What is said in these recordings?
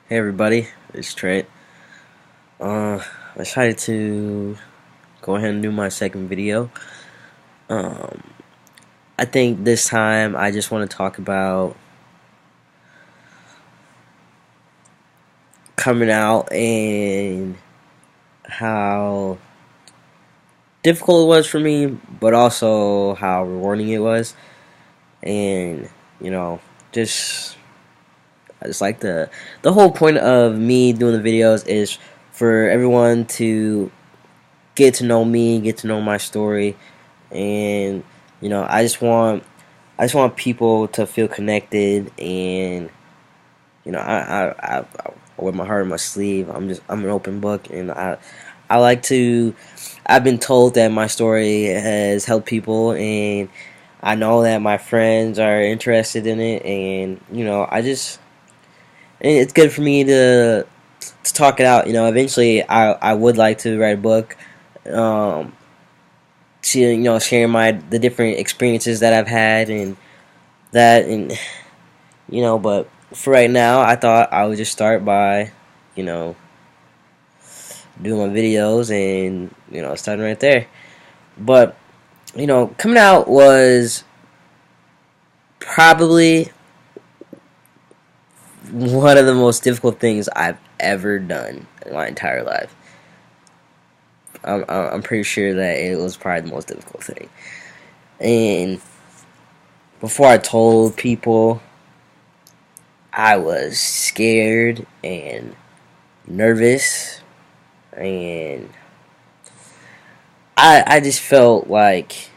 Hey everybody, it's Trent. I decided to go ahead and do my second video. Um, I think this time I just want to talk about coming out and how difficult it was for me, but also how rewarding it was. And you know, just I just like the whole point of me doing the videos is for everyone to get to know me, get to know my story, and I just want people to feel connected, and I wear my heart on my sleeve. I'm an open book, and I like to. I've been told that my story has helped people, and I know that my friends are interested in it, and and it's good for me to talk it out. Eventually I would like to write a book. Um, sharing the different experiences that I've had and that and but for right now I thought I would just start by you know doing my videos and starting right there. But coming out was probably one of the most difficult things I've ever done in my entire life. I'm pretty sure that it was probably the most difficult thing. And before I told people, I was scared and nervous, and I just felt like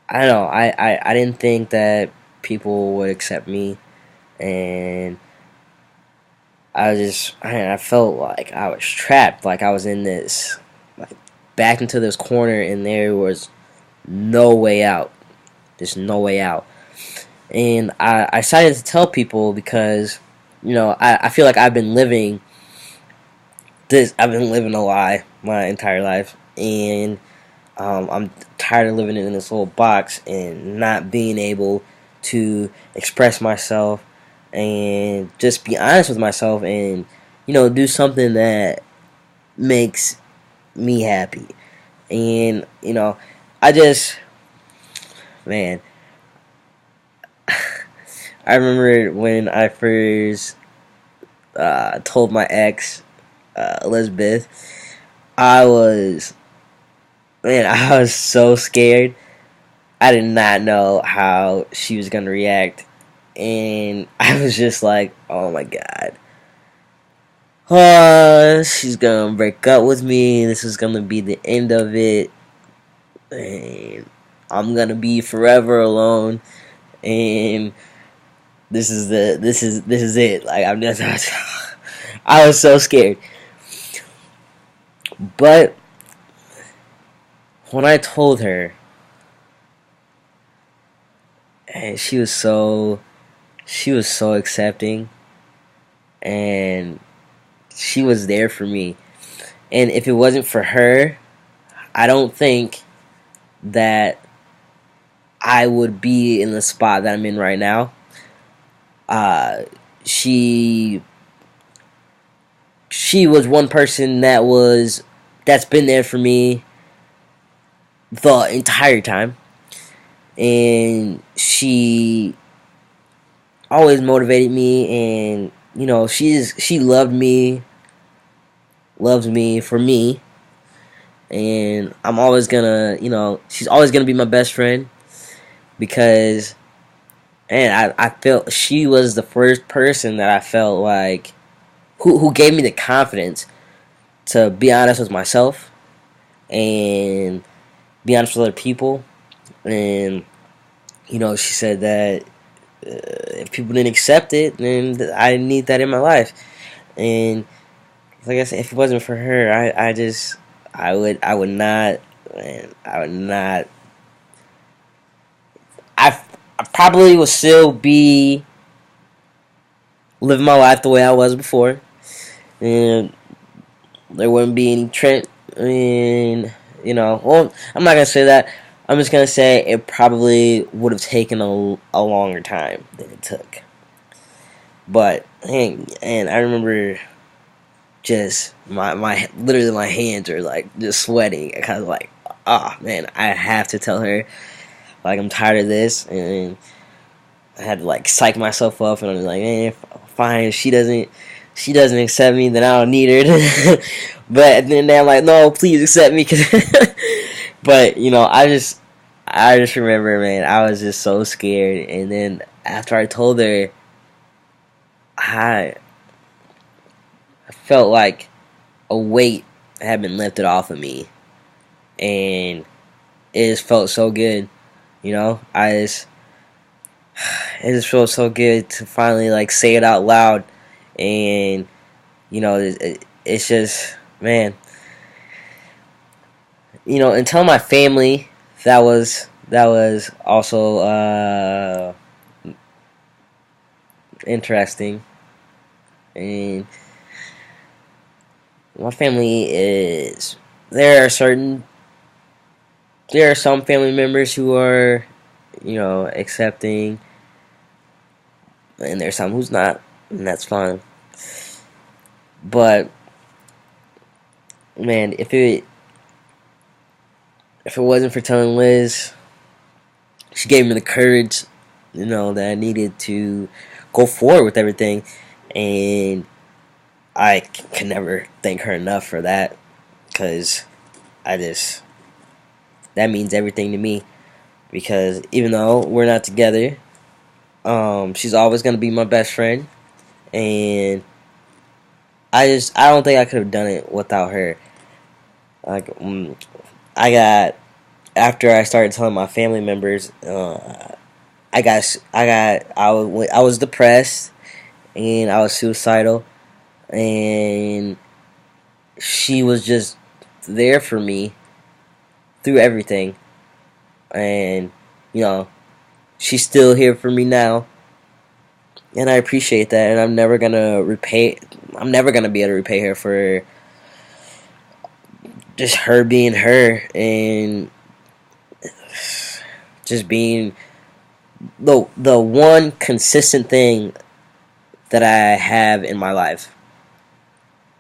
I don't know. I didn't think that people would accept me, and I felt like I was trapped, like I was in this, like, back into this corner, and there was no way out, just no way out. And I decided to tell people because I feel like I've been living a lie my entire life, and I'm tired of living in this little box and not being able to express myself and just be honest with myself and do something that makes me happy. And I just man, I remember when I first told my ex, Elizabeth, I was I was so scared. I did not know how she was gonna react, and I was just like, "Oh my god, she's gonna break up with me. This is gonna be the end of it, and I'm gonna be forever alone. And this is it. Like I'm just, I was so scared. But when I told her, and she was so accepting, and she was there for me. And if it wasn't for her, I don't think that I would be in the spot that I'm in right now. Uh, she she was one person that's been there for me the entire time, and she always motivated me, and she loves me for me, and I'm always gonna she's always gonna be my best friend because and I felt she was the first person that I felt like who gave me the confidence to be honest with myself and be honest with other people. And she said that if people didn't accept it, then I need that in my life. And like I said, if it wasn't for her, I would not, man, I would not. I probably would still be living my life the way I was before, and there wouldn't be any Trent. And well, I'm not gonna say that. I'm just gonna say it probably would have taken a longer time than it took. But and I remember just my literally my hands are like just sweating. I kind of like, oh man, I have to tell her like I'm tired of this, and I had to like psych myself up, and I'm like, man, fine. If she doesn't accept me, then I don't need her. But then I'm like, no, please accept me, but I just remember, man, I was just so scared, and then after I told her, I I felt like a weight had been lifted off of me, and it just felt so good. It just felt so good to finally like say it out loud, and it's just, man, and tell my family, that was also interesting. And my family is there are certain there are some family members who are accepting, and there's some who's not, and that's fine. But man, if it wasn't for telling Liz, she gave me the courage, that I needed to go forward with everything, and I can never thank her enough for that, because I just that means everything to me. Because even though we're not together, she's always gonna be my best friend, and I don't think I could have done it without her. Like, I got after I started telling my family members, I was depressed, and I was suicidal, and she was just there for me through everything, and you know she's still here for me now, and I appreciate that, and I'm never gonna be able to repay her for just her being her, and just being the one consistent thing that I have in my life.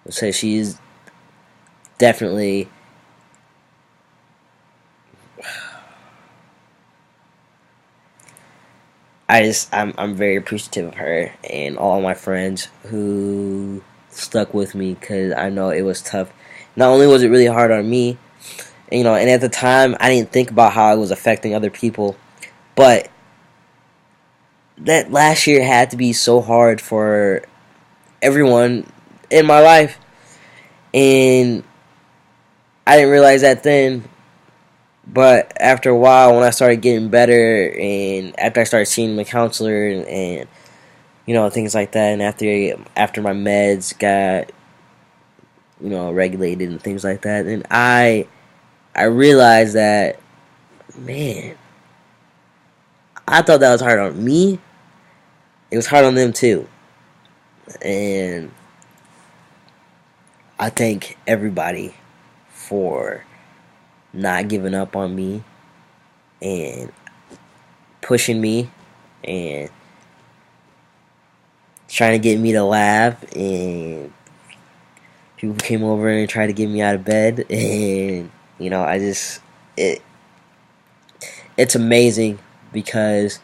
So she's definitely I'm very appreciative of her and all my friends who stuck with me, because I know it was tough. Not only was it really hard on me, and at the time I didn't think about how it was affecting other people, but that last year had to be so hard for everyone in my life, and I didn't realize that then. But after a while, when I started getting better, and after I started seeing my counselor, and things like that, and after my meds got regulated and things like that, and I realized that, man, I thought that was hard on me. It was hard on them too, and I thank everybody for not giving up on me and pushing me and trying to get me to laugh, and people came over and tried to get me out of bed, and I just it's amazing, because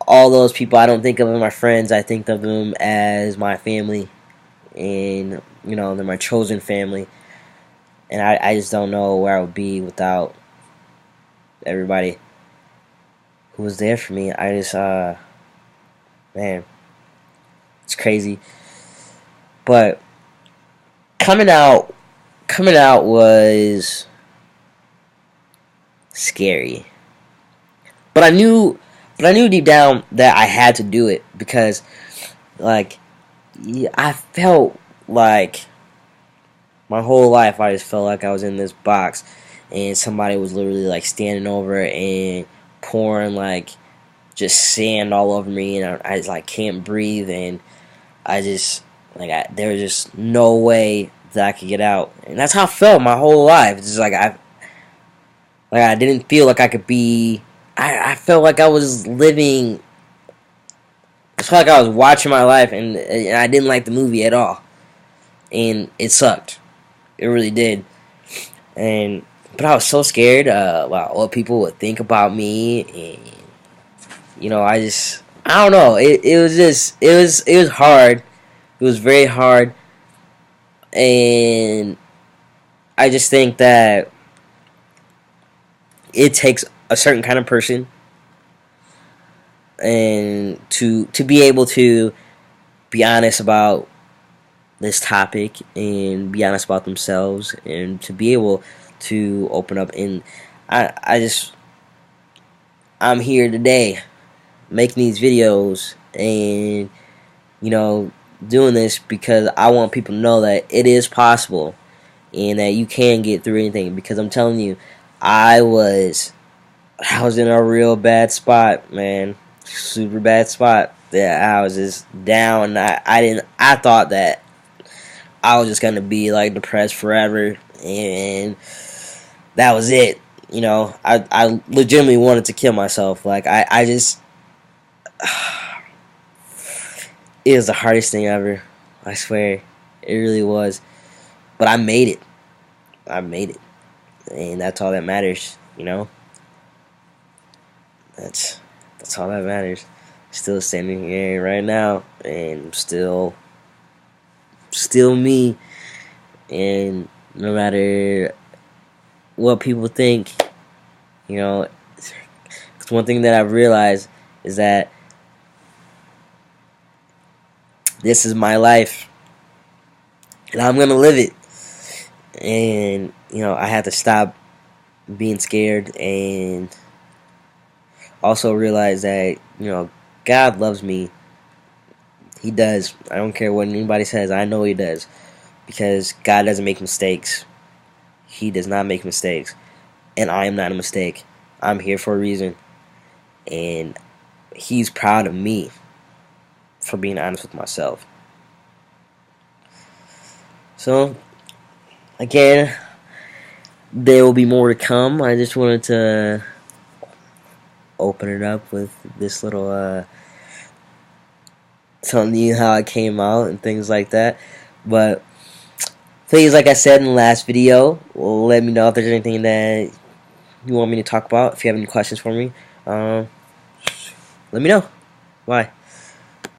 all those people, I don't think of them as my friends, I think of them as my family, and they're my chosen family, and I just don't know where I would be without everybody who was there for me. I just man, it's crazy. But coming out was scary, but I knew deep down that I had to do it, because like, yeah, I felt like my whole life I just felt like I was in this box, and somebody was literally like standing over and pouring like just sand all over me, and I just like can't breathe, and I just there was just no way that I could get out, and that's how I felt my whole life. It's just I didn't feel like I could be. I felt like I was living felt like I was watching my life, and I didn't like the movie at all, and it sucked. It really did. And but I was so scared about what people would think about me, and I don't know. It was just it was hard. It was very hard, and I just think that it takes a certain kind of person and to be able to be honest about this topic and be honest about themselves and to be able to open up. And I'm here today making these videos and doing this because I want people to know that it is possible and that you can get through anything. Because I'm telling you, I was in a real bad spot, man. Super bad spot. Yeah, I was just down. I thought that I was just gonna be like depressed forever, and that was it. I legitimately wanted to kill myself. Like I just, it was the hardest thing ever. I swear, it really was. But I made it. I made it, and that's all that matters. That's all that matters. Still standing here right now, and still me. And no matter what people think, it's one thing that I've realized is that this is my life, and I'm gonna live it. And I have to stop being scared and also realize that God loves me. He does. I don't care what anybody says. I know He does, because God doesn't make mistakes. He does not make mistakes, and I am not a mistake. I'm here for a reason, and He's proud of me for being honest with myself. So again, there will be more to come. I just wanted to open it up with this little telling you how I came out and things like that. But please, like I said in the last video, let me know if there's anything that you want me to talk about. If you have any questions for me, let me know. Bye.